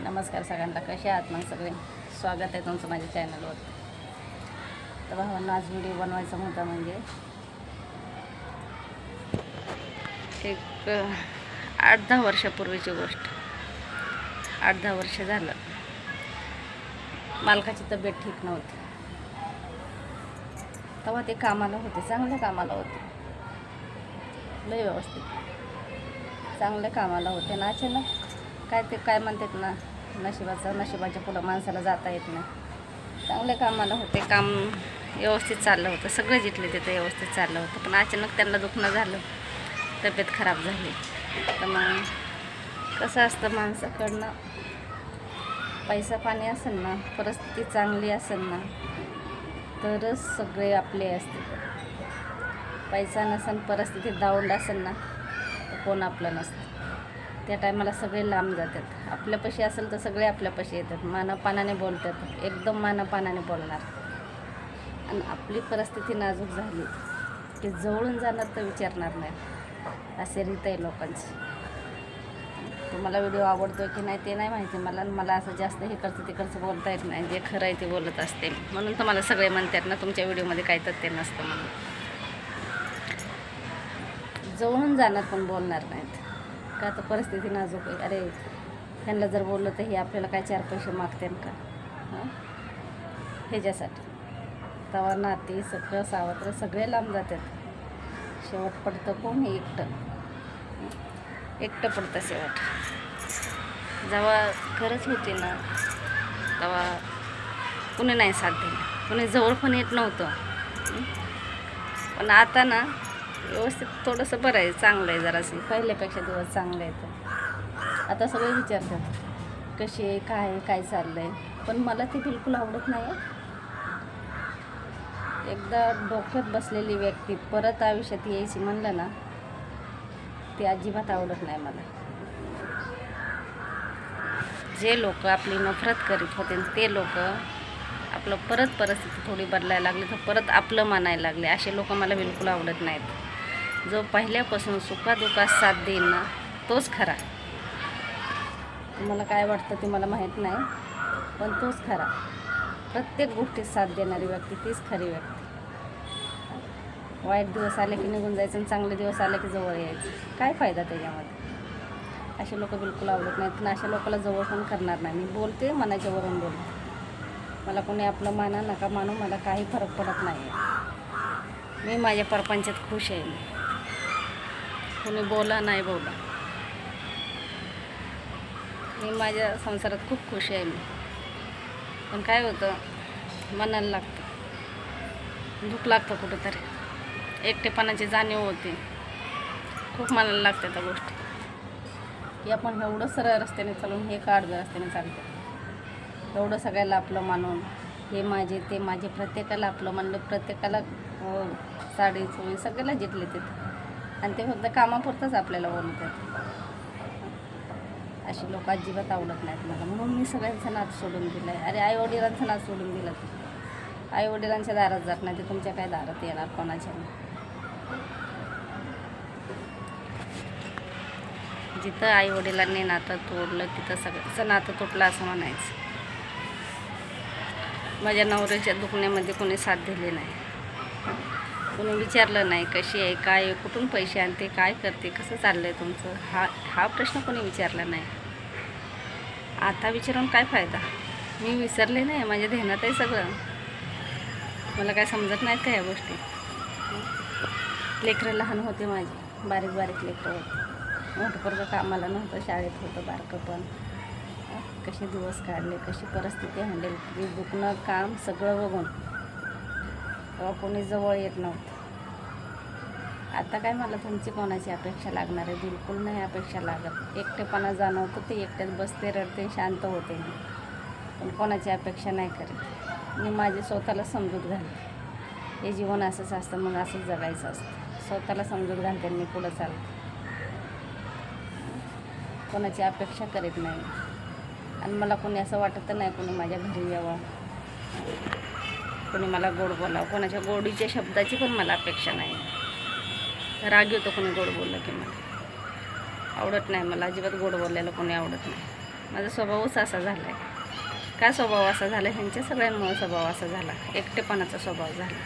नमस्कार सगळ्यांना, कसे आहात मग सगळे. स्वागत आहे तुमचं माझ्या चॅनलवर. तर भावांना आज व्हिडिओ बनवायचा होता, म्हणजे एक 8-10 वर्षापूर्वीची गोष्ट. 8-10 वर्ष झालं मालकाची तब्येत ठीक नव्हती. तेव्हा ते कामाला होते, चांगल्या कामाला होते, लय व्यवस्थित चांगल्या कामाला होते ना. अचानक काय म्हणतात ना, नशिबाच्या पुढं माणसाला जाता येत नाही. चांगल्या कामाला होते, काम व्यवस्थित चाललं होतं, सगळं जिथले तिथं व्यवस्थित चाललं होतं. पण अचानक त्यांना दुखणं झालं, तब्येत खराब झाली. तर मग कसं असतं, माणसाकडनं पैसा पाणी असेल ना, परिस्थिती चांगली असेल ना, तरच सगळे आपले असते. पैसा नसेल, परिस्थिती डाऊन असेल ना, तर कोण आपलं नसतं. त्या टायमाला सगळे लांब जातात. आपल्यापाशी असेल तर सगळे आपल्यापाशी येतात, मानापानाने बोलतात, एकदम मानापानाने बोलणार. आणि आपली परिस्थिती नाजूक झाली की जवळून जाणार तर विचारणार नाही, असे रीत आहे लोकांची. तुम्हाला व्हिडिओ आवडतो की नाही ते नाही माहिती मला असं जास्त हे तिकडचं बोलता येत नाही. जे खरं आहे ते बोलत असते, म्हणून तुम्हाला सगळे म्हणतात ना तुमच्या व्हिडिओमध्ये काही तथ्य नसतं म्हणून. जवळून जाणार पण बोलणार नाहीत का, तर परिस्थिती नाजूक आहे. अरे ह्यांना जर बोललं तर हे आपल्याला काय 4 पैसे मागते का, ह्याच्यासाठी. तवा नाती सगळं सावत्र सगळे लांब जातात. शेवट पडतं कोण, एकटं पडतं शेवट. जेव्हा गरज होती ना, तेव्हा कुणी नाही साथ दिला, कुणी जवळ पण येत नव्हतं. पण आता ना व्यवस्थित थोडंसं बरं आहे, चांगलं आहे, जरासं पहिल्यापेक्षा दिवस चांगले आहेत. आता सगळे विचारतात कशी आहे, काय चाललं आहे. पण मला ते बिलकुल आवडत नाही. एकदा डोक्यात बसलेली व्यक्ती परत आयुष्यात यायची म्हणलं ना, ते अजिबात आवडत नाही मला. जे लोक आपली नफरत करीत होते ते लोक आपलं परत परिस्थिती थोडी बदलायला लागली तर परत आपलं मानायला लागले, असे लोक मला बिलकुल आवडत नाहीत. जो पहिल्यापासून सुखादुखात साथ देईल ना, तोच खरा. तुम्हाला काय वाटतं ते मला माहीत नाही, पण तोच खरा. प्रत्येक गोष्टीत साथ देणारी व्यक्ती तीच खरी व्यक्ती. वाईट दिवस आले की निघून जायचं आणि चांगले दिवस आले की जवळ यायचं, काय फायदा त्याच्यामध्ये. असे लोक बिलकुल आवडत नाहीत. पण अशा लोकांना जवळ पण करणार नाही. मी बोलते, मनाच्या वरून बोलते. मला कोणी आपलं माना नका मानू, मला काही फरक पडत नाही. मी माझ्या परपंचात खुश आहे. कोणी बोला नाही बोला, मी माझ्या संसारात खूप खुश आहे. मी पण काय होतं, मनाला लागतं, दुःख लागतं कुठंतरी, एकटेपणाची जाणीव होते, खूप मनाला लागते त्या गोष्टी. की आपण एवढं सरळ रस्त्याने चालून हे का आडव्या रस्त्याने चालतं. एवढं सगळ्याला आपलं मानून, हे माझे ते माझे, प्रत्येकाला आपलं म्हणलं, प्रत्येकाला साडी चोळी सगळ्याला जिथले तिथं, आणि ते फक्त कामापुरतंच आपल्याला बोलतात. अशी लोक अजिबात आवडत नाहीत मला. म्हणून मी सगळ्यांचा नाद सोडून दिला आहे. अरे आईवडिलांचा नाद सोडून दिला. आईवडिलांच्या दारात जात नाही, ते तुमच्या काय दारात येणार कोणाच्या. जिथं आईवडिलांनी नातं तोडलं तिथं सगळ्यांचं नातं तुटलं असं म्हणायचं. माझ्या नवऱ्याच्या दुखण्यामध्ये कोणी साथ दिली नाही, कोणी विचारलं नाही कशी आहे, काय आहे, कुठून पैसे आणते, काय करते, कसं चाललं आहे तुमचं, हा प्रश्न कोणी विचारला नाही. आता विचारून काय फायदा. मी विसरले नाही, माझ्या ध्यानात आहे सगळं. मला काय समजत नाहीत का ह्या गोष्टी. लेकरं लहान होते माझी, बारीक लेकरं होते. मोठं पोरगं कामाला नव्हतं, शाळेत होतं, बारकं पण. कसे दिवस काढले, कशी परिस्थिती हँडल केली, दुखणं काम सगळं बघून तेव्हा कोणी जवळ येत नव्हतं. आता काय मला तुमची कोणाची अपेक्षा लागणार आहे, बिलकुल नाही अपेक्षा लागत. एकटेपणा जाणवतो, ते एकट्यात बसते, रडते, शांत होते. पण कोणाची अपेक्षा नाही करीत. मी माझे स्वतःला समजूत घालते. हे जीवन असंच असतं, मग असंच जगायचं असतं. स्वतःला समजूत घालते, मी पुढं चालते. कोणाची अपेक्षा करीत नाही. आणि मला कोणी असं वाटत नाही कोणी माझ्या घरी यावं, कोणी मला गोड बोलावं. कोणाच्या गोडीच्या शब्दाची पण मला अपेक्षा नाही. राग येतो कोणी गोड बोललं की. मला आवडत नाही, मला अजिबात गोड बोललेलं कोणी आवडत नाही. माझा स्वभावच असा झाला आहे. का स्वभाव असा झाला? ह्यांच्या सगळ्यांमुळे स्वभाव असा झाला, एकटेपणाचा स्वभाव झाला.